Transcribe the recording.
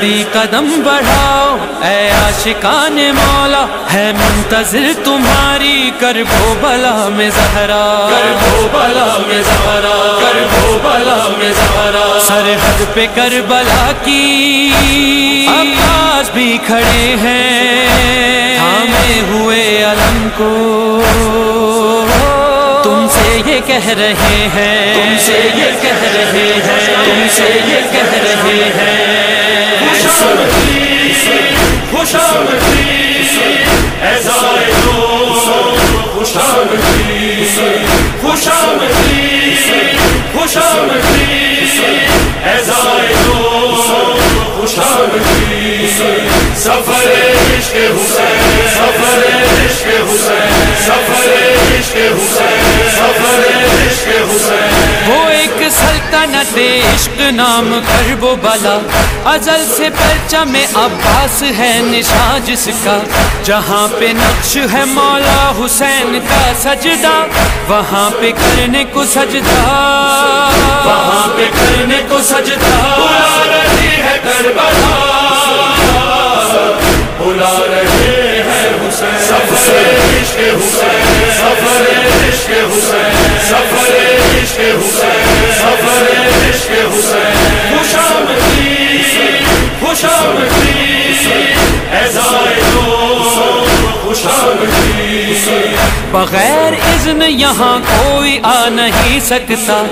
جلدی قدم بڑھاؤ اے عاشقان مولا، ہے منتظر تمہاری کرب و بلا میں زہرا، کرب و بلا میں زہرا، کرب و بلا میں زہرا۔ سرحد پہ کربلا کی عباس بھی کھڑے ہیں، تھامے ہوئے علم کو تم سے یہ کہہ رہے ہیں، تم سے یہ کہہ رہے ہیں، تم سے یہ کہہ رہے ہیں۔ خوش آمدید، خوش آمدید اے زائروں، خوش آمدید، خوش آمدید، خوش آمدید اے زائروں، خوش آمدید۔ سفر عشق حسین، سفر عشق حسین، سفر عشق حسین، سفر عشق حسین۔ وہ ایک سلطنت عشق نام کرب و بلا، ازل سے پرچم عباس ہے نشاں جس کا، جہاں پہ نقش ہے مولا حسین کا سجدہ، وہاں پہ کرنے کو سجدہ، وہاں پہ کرنے کو سجدہ۔ بلا رہی ہے کربلا، بلا رہے ہیں حسین، سفر عشق حسین، سفر عشق حسین، سفر عشق حسین، سفر عشق حسین۔ خوش آمدید، خوش آمدید اے زائروں، خوش آمدید۔ بغیر اذن یہاں کوئی آ نہیں سکتا،